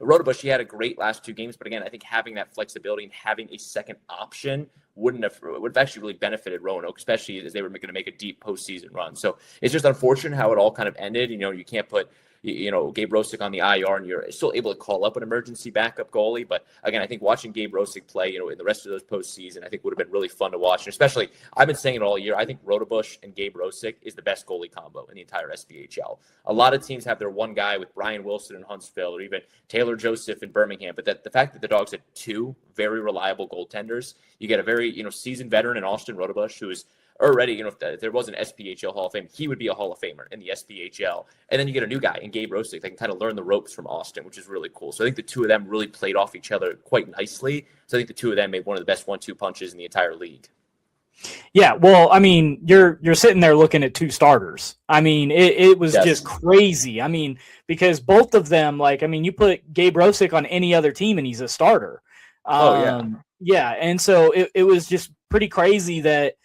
Rodebush, he had a great last 2 games. But again, I think having that flexibility and having a second option would have actually really benefited Roanoke, especially as they were going to make a deep postseason run. So it's just unfortunate how it all kind of ended. You can't put Gabe Rosick on the IR, and you're still able to call up an emergency backup goalie. But again, I think watching Gabe Rosick play, in the rest of those postseason, I think would have been really fun to watch. And especially, I've been saying it all year, I think Rodebush and Gabe Rosick is the best goalie combo in the entire SPHL. A lot of teams have their one guy with Brian Wilson in Huntsville, or even Taylor Joseph in Birmingham. But the fact that the Dogs had 2 very reliable goaltenders, you get a very seasoned veteran in Austin Rodebush, who is already, if there was an SPHL Hall of Fame, he would be a Hall of Famer in the SPHL. And then you get a new guy in Gabe Rosick that can kind of learn the ropes from Austin, which is really cool. So I think the 2 of them really played off each other quite nicely. So I think the 2 of them made one of the best 1-2 punches in the entire league. Yeah, well, I mean, you're sitting there looking at 2 starters. I mean, it was just crazy. I mean, because both of them, you put Gabe Rosick on any other team and he's a starter. Yeah, and so it was just pretty crazy that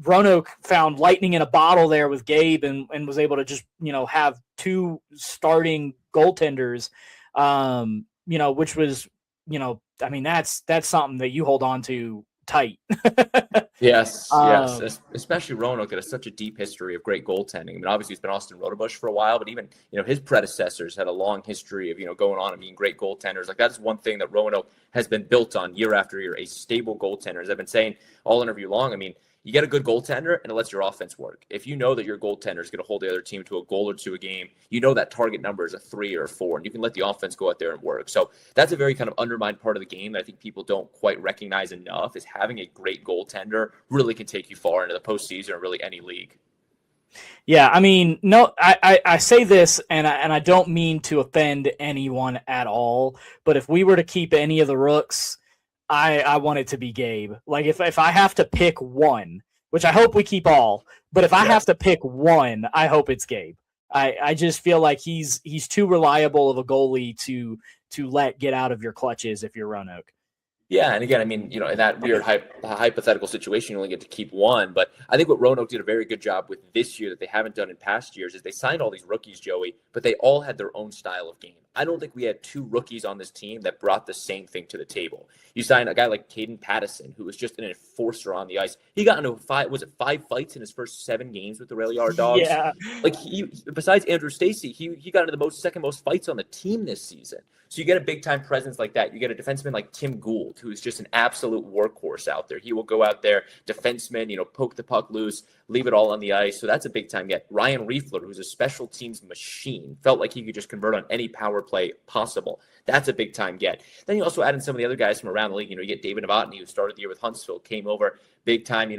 Roanoke found lightning in a bottle there with Gabe and was able to just, have 2 starting goaltenders, which was, that's something that you hold on to tight. Yes. Especially Roanoke has such a deep history of great goaltending. I mean, obviously it's been Austin Rodebush for a while, but even, his predecessors had a long history of, going on and being great goaltenders. Like, that's one thing that Roanoke has been built on year after year, a stable goaltender. As I've been saying all interview long, I mean, you get a good goaltender and it lets your offense work. If you know that your goaltender is going to hold the other team to a goal or 2 a game, that target number is a 3 or a 4, and you can let the offense go out there and work. So that's a very kind of undermined part of the game that I think people don't quite recognize enough, is having a great goaltender really can take you far into the postseason or really any league. Yeah, I mean, no, I say this, and I don't mean to offend anyone at all, but if we were to keep any of the rooks, I want it to be Gabe. Like, if I have to pick one, which I hope we keep all, but if I have to pick one, I hope it's Gabe. I just feel like he's too reliable of a goalie to let get out of your clutches if you're Roanoke. Yeah, and again, I mean, in that weird hypothetical situation, you only get to keep one. But I think what Roanoke did a very good job with this year that they haven't done in past years is they signed all these rookies, Joey, but they all had their own style of game. I don't think we had 2 rookies on this team that brought the same thing to the table. You signed a guy like Caden Pattison, who was just an enforcer on the ice. He got into 5 fights in his first 7 games with the Rail Yard Dogs? Yeah. Like, he, besides Andrew Stacy, he got into the second most fights on the team this season. So you get a big-time presence like that. You get a defenseman like Tim Gould, who is just an absolute workhorse out there. He will go out there, defenseman, poke the puck loose, leave it all on the ice. So that's a big-time get. Ryan Riefler, who's a special teams machine, felt like he could just convert on any power play possible. That's a big-time get. Then you also add in some of the other guys from around the league. You get David Novotny, who started the year with Huntsville, came over big-time,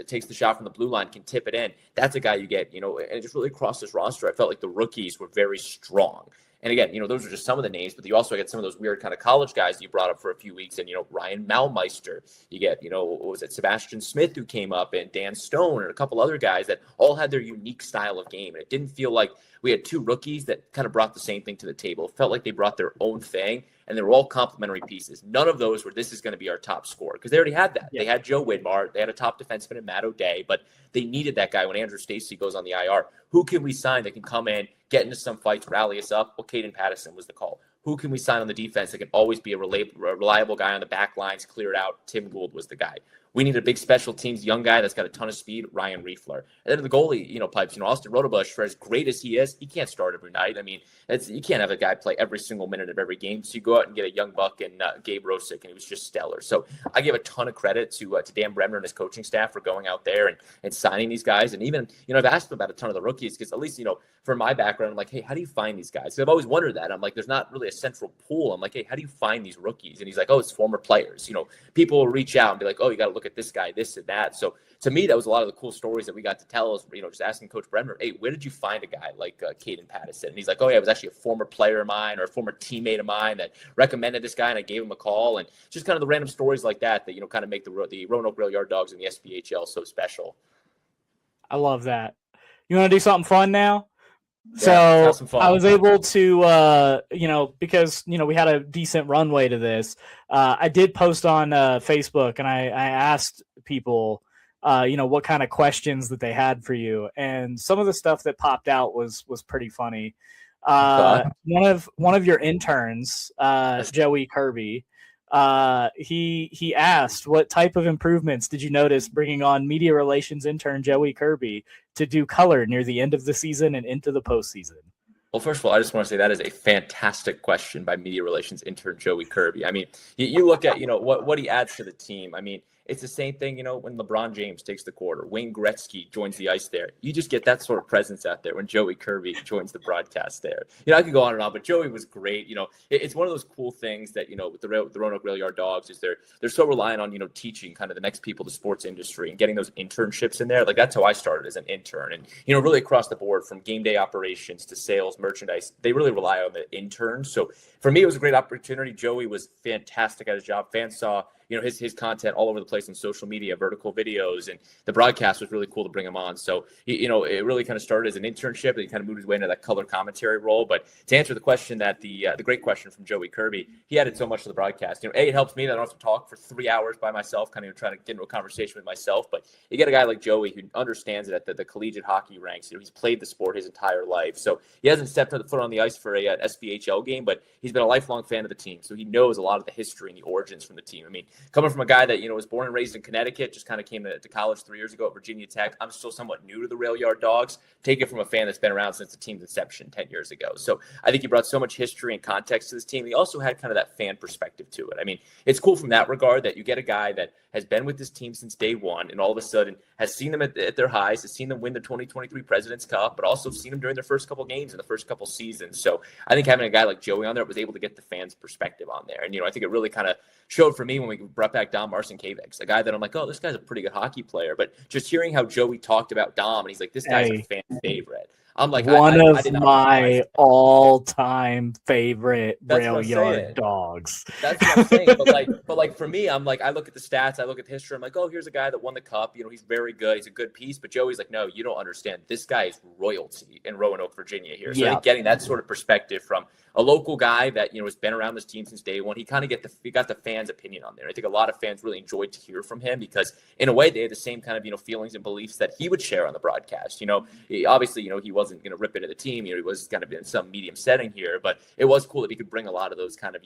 takes the shot from the blue line, can tip it in. That's a guy you get, and just really across this roster, I felt like the rookies were very strong. And again, those are just some of the names, but you also get some of those weird kind of college guys that you brought up for a few weeks. And, Ryan Malmeister, you get, what was it, Sebastian Smith, who came up, and Dan Stone, and a couple other guys that all had their unique style of game. And it didn't feel like we had 2 rookies that kind of brought the same thing to the table. It felt like they brought their own thing, and they were all complementary pieces. None of those were, this is going to be our top scorer, because they already had that. Yeah. They had Joe Widmar. They had a top defenseman in Matt O'Day, but they needed that guy when Andrew Stacy goes on the IR. Who can we sign that can come in, get into some fights, rally us up? Well, Caden Pattison was the call. Who can we sign on the defense that can always be a reliable guy on the back lines, clear it out? Tim Gould was the guy. We need a big special teams young guy that's got a ton of speed, Ryan Riefler. And then the goalie, pipes, Austin Rodebush, for as great as he is, he can't start every night. I mean, you can't have a guy play every single minute of every game. So you go out and get a young buck and Gabe Rosick, and he was just stellar. So I give a ton of credit to Dan Bremner and his coaching staff for going out there and signing these guys. And even, I've asked him about a ton of the rookies, because at least, for my background, I'm like, hey, how do you find these guys? Because I've always wondered that. I'm like, there's not really a central pool. I'm like, hey, how do you find these rookies? And he's like, oh, it's former players. People will reach out and be like, oh, you got to look at this guy, this and that. So to me, that was a lot of the cool stories that we got to tell us, just asking Coach Bremner, hey, where did you find a guy like Caden Pattison? And he's like, oh, yeah, it was actually a former player of mine or a former teammate of mine that recommended this guy, and I gave him a call. And just kind of the random stories like that kind of make the Roanoke Rail Yard Dogs and the SPHL so special. I love that. You want to do something fun now? So some fun. I was able to, because, we had a decent runway to this. I did post on Facebook, and I asked people, what kind of questions that they had for you. And some of the stuff that popped out was pretty funny. One of your interns, Joey Kirby, he asked, what type of improvements did you notice bringing on media relations intern Joey Kirby to do color near the end of the season and into the postseason? Well, first of all, I just want to say that is a fantastic question by media relations intern Joey Kirby. I mean, you look at, what he adds to the team. I mean, it's the same thing, when LeBron James takes the court or Wayne Gretzky joins the ice there. You just get that sort of presence out there when Joey Kirby joins the broadcast there. I could go on and on, but Joey was great. It's one of those cool things that, with the Roanoke Rail Yard Dogs is they're so reliant on, teaching kind of the next people to sports industry and getting those internships in there. Like, that's how I started as an intern. And, really across the board from game day operations to sales, merchandise, they really rely on the interns. So for me, it was a great opportunity. Joey was fantastic at his job. Fans saw, his content all over the place on social media, vertical videos, and the broadcast was really cool to bring him on. So, it really kind of started as an internship, and he kind of moved his way into that color commentary role. But to answer the question that the great question from Joey Kirby, he added so much to the broadcast. It helps me that I don't have to talk for 3 hours by myself, kind of trying to get into a conversation with myself. But you get a guy like Joey who understands it at the collegiate hockey ranks. He's played the sport his entire life. So he hasn't stepped foot on the ice for an SVHL game, but he's been a lifelong fan of the team. So he knows a lot of the history and the origins from the team. I mean, coming from a guy that, was born and raised in Connecticut, just kind of came to college 3 years ago at Virginia Tech. I'm still somewhat new to the Rail Yard Dogs. Take it from a fan that's been around since the team's inception 10 years ago. So I think he brought so much history and context to this team. He also had kind of that fan perspective to it. I mean, it's cool from that regard that you get a guy that has been with this team since day one and all of a sudden has seen them at their highs, has seen them win the 2023 President's Cup, but also seen them during their first couple games in the first couple seasons. So I think having a guy like Joey on there was able to get the fans' perspective on there. And, I think it really kind of showed for me when we brought back Dom Marcinkiewicz, a guy that I'm like, oh, this guy's a pretty good hockey player. But just hearing how Joey talked about Dom, and he's like, this guy's a fan favorite. I'm like, one of my all-time favorite Rail Yard Dogs. That's what I'm saying. but for me, I'm like, I look at the stats, I look at the history. I'm like, oh, here's a guy that won the cup. He's very good. He's a good piece. But Joey's like, no, you don't understand. This guy is royalty in Roanoke, Virginia here. So I think getting that sort of perspective from a local guy that, has been around this team since day one, he kind of got the fans' opinion on there. I think a lot of fans really enjoyed to hear from him because in a way they had the same kind of, feelings and beliefs that he would share on the broadcast. Obviously, he wasn't going to rip into the team. He was kind of in some medium setting here, but it was cool that he could bring a lot of those kind of,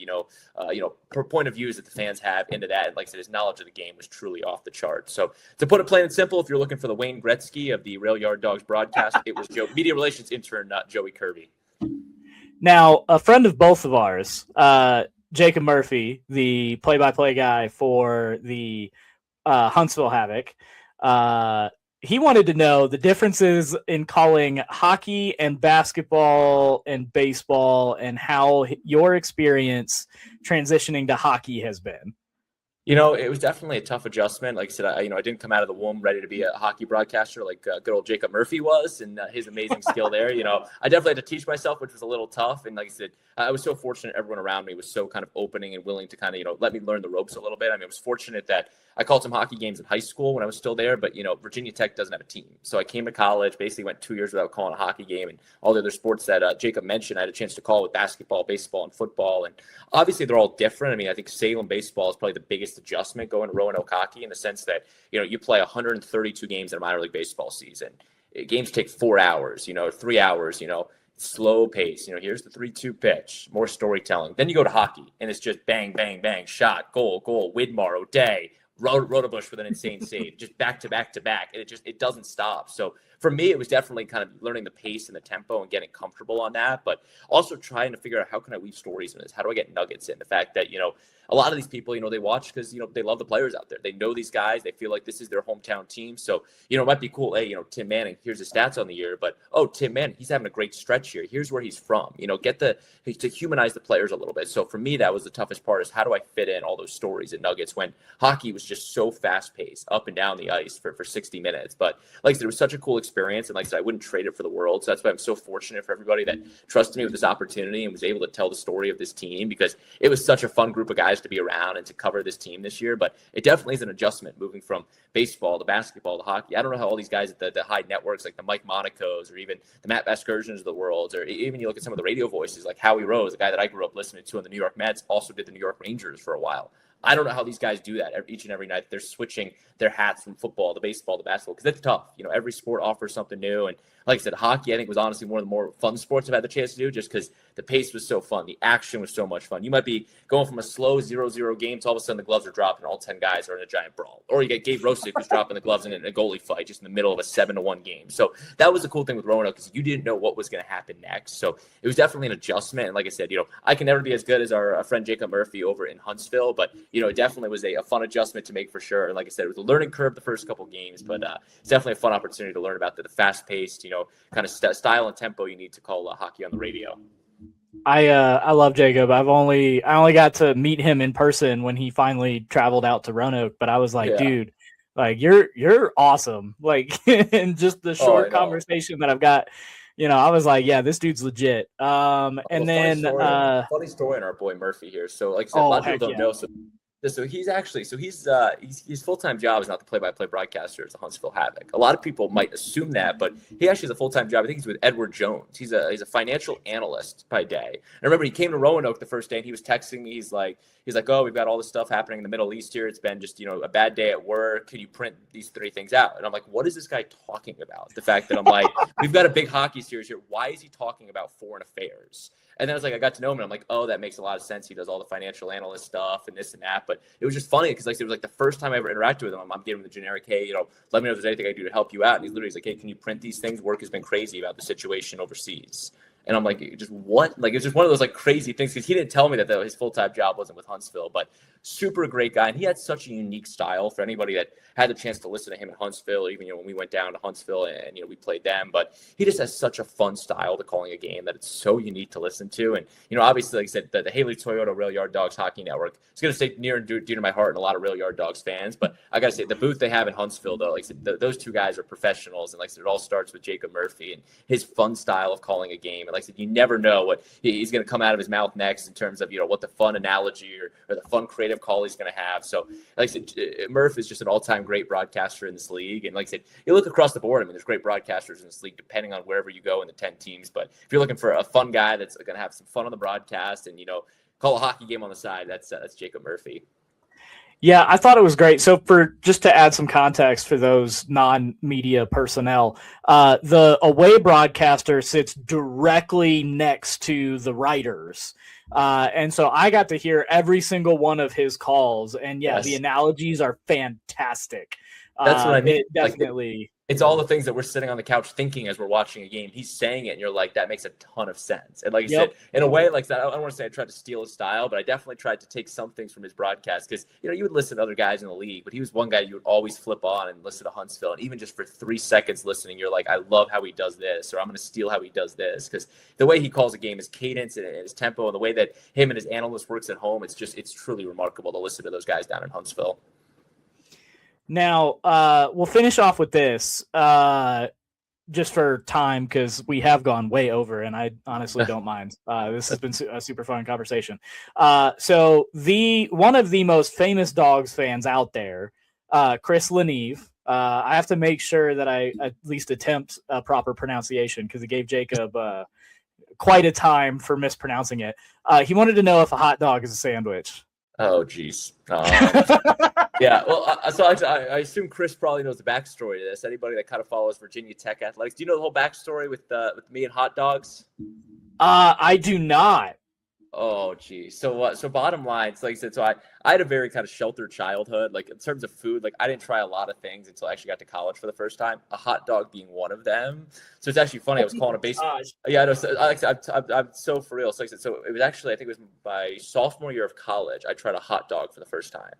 per point of views that the fans have into that. And like I said, his knowledge of the game was truly off the chart. So to put it plain and simple, if you're looking for the Wayne Gretzky of the Rail Yard Dogs broadcast, it was media relations intern, not Joey Kirby. Now, a friend of both of ours, Jacob Murphy, the play-by-play guy for the Huntsville Havoc, he wanted to know the differences in calling hockey and basketball and baseball and how your experience transitioning to hockey has been. It was definitely a tough adjustment. Like I said, I didn't come out of the womb ready to be a hockey broadcaster like good old Jacob Murphy was, and his amazing skill there. I definitely had to teach myself, which was a little tough. And like I said, I was so fortunate. Everyone around me was so kind of opening and willing to kind of, let me learn the ropes a little bit. I mean, I was fortunate that I called some hockey games in high school when I was still there, but, Virginia Tech doesn't have a team. So I came to college, basically went 2 years without calling a hockey game, and all the other sports that Jacob mentioned, I had a chance to call with basketball, baseball, and football. And obviously they're all different. I mean, I think Salem baseball is probably the biggest adjustment going to Roanoke hockey in the sense that, you play 132 games in a minor league baseball season. Games take 4 hours, 3 hours, slow pace. Here's the 3-2 pitch, more storytelling. Then you go to hockey, and it's just bang, bang, bang, shot, goal, Widmar, O'Day, Rotobush with an insane save, just back to back to back, and it doesn't stop. So for me, it was definitely kind of learning the pace and the tempo and getting comfortable on that, but also trying to figure out how can I weave stories in this? How do I get nuggets in? The fact that, a lot of these people, they watch because, they love the players out there. They know these guys. They feel like this is their hometown team. So, it might be cool. Hey, Tim Manning, here's his stats on the year, but, oh, Tim Manning, he's having a great stretch here. Here's where he's from. To humanize the players a little bit. So for me, that was the toughest part is how do I fit in all those stories and nuggets when hockey was just so fast paced up and down the ice for 60 minutes. But like I said, it was such a cool experience. experience. And like I said, I wouldn't trade it for the world. So that's why I'm so fortunate for everybody that trusted me with this opportunity and was able to tell the story of this team, because it was such a fun group of guys to be around and to cover this team this year. But it definitely is an adjustment moving from baseball to basketball to hockey. I don't know how all these guys at the high networks, like the Mike Monacos or even the Matt Vasgersians of the world, or even you look at some of the radio voices like Howie Rose, the guy that I grew up listening to on the New York Mets, also did the New York Rangers for a while. I don't know how these guys do that each and every night. They're switching their hats from football to baseball to basketball, because it's tough. You know, every sport offers something new. And like I said, hockey, I think, was honestly one of the more fun sports I've had the chance to do, just because the pace was so fun. The action was so much fun. You might be going from a slow 0-0 game to all of a sudden the gloves are dropping, all 10 guys are in a giant brawl. Or you get Gabe Rosick who's dropping the gloves in a goalie fight just in the middle of a 7-1 game. So that was the cool thing with Roanoke, because you didn't know what was going to happen next. So it was definitely an adjustment. And like I said, I can never be as good as our friend Jacob Murphy over in Huntsville, but, it definitely was a fun adjustment to make for sure. And like I said, it was a learning curve the first couple games, but it's definitely a fun opportunity to learn about the fast-paced, kind of style and tempo you need to call hockey on the radio. I love Jacob. I only got to meet him in person when he finally traveled out to Roanoke, but I was like, dude, like you're awesome. Like in just the short conversation that I've got, I was like, yeah, this dude's legit. And then funny story on our boy Murphy here. So like I said, a lot of people don't know. So his full-time job is not the play-by-play broadcaster as the Huntsville Havoc. A lot of people might assume that, but he actually has a full-time job. I think he's with Edward Jones. He's a financial analyst by day. And I remember he came to Roanoke the first day and he was texting me. He's like, oh, we've got all this stuff happening in the Middle East here. It's been just, a bad day at work. Can you print these 3 things out? And I'm like, what is this guy talking about? The fact that I'm like, we've got a big hockey series here. Why is he talking about foreign affairs? And then I got to know him and I'm like, oh, that makes a lot of sense. He does all the financial analyst stuff and this and that. But it was just funny because it was like the first time I ever interacted with him. I'm giving him the generic, hey, let me know if there's anything I can do to help you out. And he's literally like, hey, can you print these things? Work has been crazy about the situation overseas. And I'm like, just what? Like, it's just one of those like crazy things, because he didn't tell me that his full-time job wasn't with Huntsville, but super great guy. And he had such a unique style for anybody that had the chance to listen to him at Huntsville, even, when we went down to Huntsville and, we played them. But he just has such a fun style to calling a game that it's so unique to listen to. And, obviously, like I said, the Haley Toyota Rail Yard Dogs Hockey Network is going to stay near and dear to my heart and a lot of Rail Yard Dogs fans. But I got to say, the booth they have in Huntsville, though, like I said, those 2 guys are professionals. And like I said, it all starts with Jacob Murphy and his fun style of calling a game. And like I said, you never know what he's going to come out of his mouth next in terms of, what the fun analogy or the fun creative call he's going to have. So like I said, Murph is just an all-time great broadcaster in this league. And like I said, you look across the board, I mean, there's great broadcasters in this league, depending on wherever you go in the 10 teams. But if you're looking for a fun guy that's going to have some fun on the broadcast and, call a hockey game on the side, that's Jacob Murphy. Yeah, I thought it was great. So just to add some context for those non-media personnel, the away broadcaster sits directly next to the writers. And so I got to hear every single one of his calls. And yeah, The analogies are fantastic. That's what I mean. It definitely. It's all the things that we're sitting on the couch thinking as we're watching a game. He's saying it, and you're like, that makes a ton of sense. And like I said, in a way, like that, I don't want to say I tried to steal his style, but I definitely tried to take some things from his broadcast, because you would listen to other guys in the league, but he was one guy you would always flip on and listen to Huntsville, and even just for 3 seconds listening, you're like, I love how he does this, or I'm going to steal how he does this, because the way he calls a game, his cadence and his tempo, and the way that him and his analyst works at home, it's truly remarkable to listen to those guys down in Huntsville. Now, we'll finish off with this just for time, because we have gone way over, and I honestly don't mind. This has been a super fun conversation. So one of the most famous Dawgs fans out there, Chris Leneve, I have to make sure that I at least attempt a proper pronunciation, because it gave Jacob quite a time for mispronouncing it. He wanted to know if a hot dog is a sandwich. Oh, geez. Yeah, well, so I assume Chris probably knows the backstory to this. Anybody that kind of follows Virginia Tech athletics, do you know the whole backstory with me and hot dogs? I do not. Oh, geez. So bottom line, like I said, so I had a very kind of sheltered childhood. Like in terms of food, like I didn't try a lot of things until I actually got to college for the first time. A hot dog being one of them. So it's actually funny. I was calling a baseball. Yeah, no, so, I'm so for real. So like I said, so it was actually, I think it was my sophomore year of college. I tried a hot dog for the first time.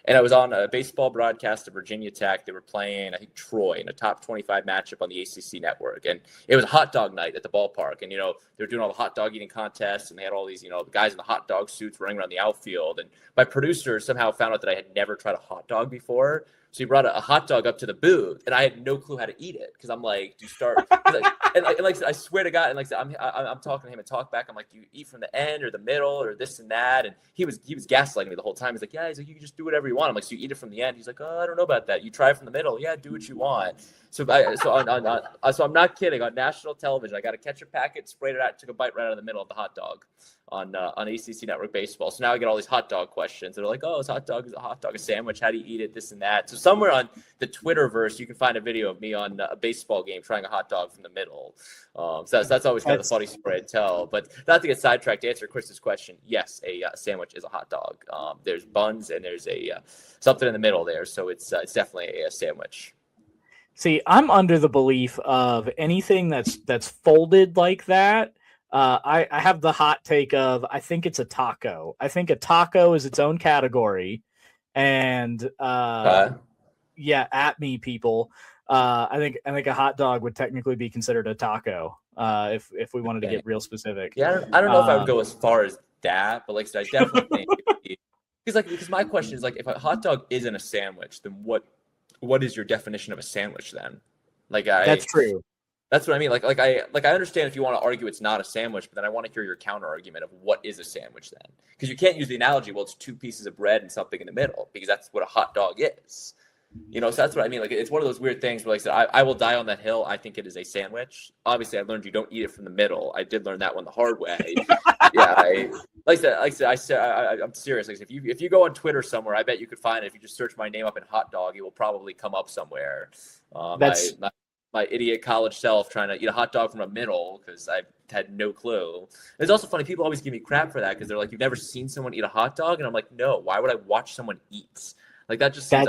And I was on a baseball broadcast at Virginia Tech. They were playing, I think, Troy in a top 25 matchup on the ACC network. And it was a hot dog night at the ballpark. And, they were doing all the hot dog eating contests. And they had all these, the guys in the hot dog suits running around the outfield. And my producer somehow found out that I had never tried a hot dog before. So he brought a hot dog up to the booth, and I had no clue how to eat it because I'm like, do you start? And like I swear to God, and like I'm talking to him and talk back. I'm like, do you eat from the end or the middle or this and that? And he was gaslighting me the whole time. He's like, he's like, you can just do whatever you want. I'm like, so you eat it from the end? He's like, oh, I don't know about that. You try from the middle. Yeah, do what you want. So I'm not kidding. On national television, I got a ketchup packet, sprayed it out, took a bite right out of the middle of the hot dog on ACC Network Baseball. So now I get all these hot dog questions. They're like, oh, is a hot dog a sandwich? How do you eat it? This and that. So somewhere on the Twitterverse, you can find a video of me on a baseball game trying a hot dog from the middle. So that's always kind of the funny story I tell. But not to get sidetracked, to answer Chris's question, yes, a sandwich is a hot dog. There's buns and there's a something in the middle there. So it's definitely a sandwich. See, I'm under the belief of anything that's folded like that. I have the hot take of I think it's a taco. I think a taco is its own category, and yeah, at me, people. I think a hot dog would technically be considered a taco if we wanted to get real specific. Yeah, I don't know if I would go as far as that, but like I said, I definitely think because my question is like, if a hot dog isn't a sandwich, then what is your definition of a sandwich then? That's true. That's what I mean. Like I understand if you want to argue it's not a sandwich, but then I want to hear your counter argument of what is a sandwich then, because you can't use the analogy, well, it's two pieces of bread and something in the middle, because that's what a hot dog is. So that's what I mean. Like, it's one of those weird things where, like I said, I will die on that hill. I think it is a sandwich. Obviously, I learned you don't eat it from the middle. I did learn that one the hard way. Yeah, I said, I'm serious. Like, if you go on Twitter somewhere, I bet you could find it. If you just search my name up in hot dog, it will probably come up somewhere. My idiot college self trying to eat a hot dog from a middle because I had no clue. It's also funny. People always give me crap for that because they're like, you've never seen someone eat a hot dog? And I'm like, no, why would I watch someone eat? Like, that just seems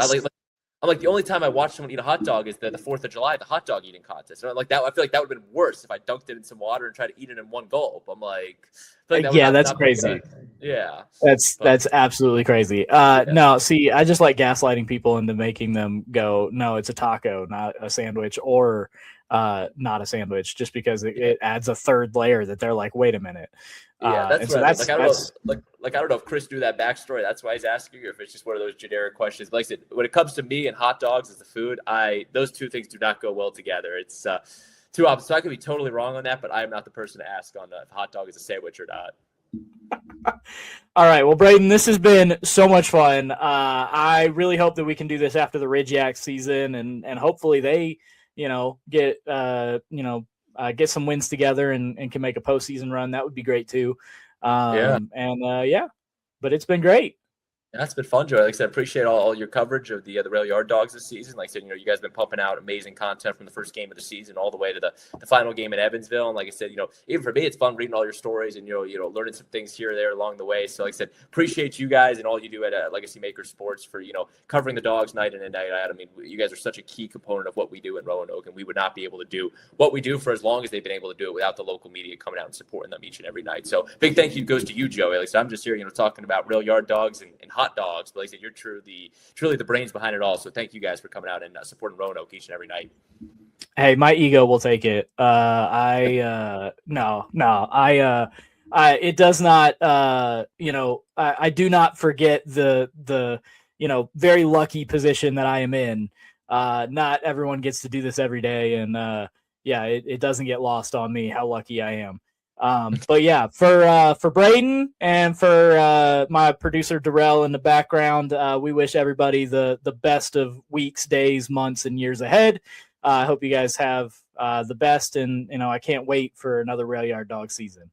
I'm like, the only time I watch someone eat a hot dog is the 4th of July, the hot dog eating contest. And like that, I feel like that would have been worse if I dunked it in some water and tried to eat it in one gulp. I'm like, that's crazy. Yeah, that's absolutely crazy. No, see, I just like gaslighting people into making them go, no, it's a taco, not a sandwich, or not a sandwich, just because it adds a third layer that they're like, wait a minute. Yeah, that's right. I don't know if Chris knew that backstory. That's why he's asking you, if it's just one of those generic questions. But like I said, when it comes to me and hot dogs as the food, those two things do not go well together. It's two opposites. So I could be totally wrong on that, but I am not the person to ask on if hot dog is a sandwich or not. All right. Well, Braden, this has been so much fun. I really hope that we can do this after the Ridge Yak season, and hopefully they, get get some wins together and can make a postseason run. That would be great too. But it's been great. Yeah, it's been fun, Joey. Like I said, appreciate all your coverage of the Rail Yard Dogs this season. Like I said, you guys have been pumping out amazing content from the first game of the season all the way to the final game in Evansville. And like I said, even for me, it's fun reading all your stories and learning some things here or there along the way. So like I said, appreciate you guys and all you do at Legacy Maker Sports for covering the Dogs night in and night out. I mean, you guys are such a key component of what we do in Roanoke, and we would not be able to do what we do for as long as they've been able to do it without the local media coming out and supporting them each and every night. So big thank you goes to you, Joey. Like I said, I'm just here, talking about Rail Yard Dogs and hot dogs, but like I said, you're truly the brains behind it all. So thank you guys for coming out and supporting Roanoke each and every night. Hey, my ego will take it. It does not. I do not forget the very lucky position that I am in. Not everyone gets to do this every day, and it doesn't get lost on me how lucky I am. But yeah, for Braden and for my producer Darrell in the background, we wish everybody the best of weeks, days, months, and years ahead. I hope you guys have the best, and I can't wait for another Rail Yard Dog season.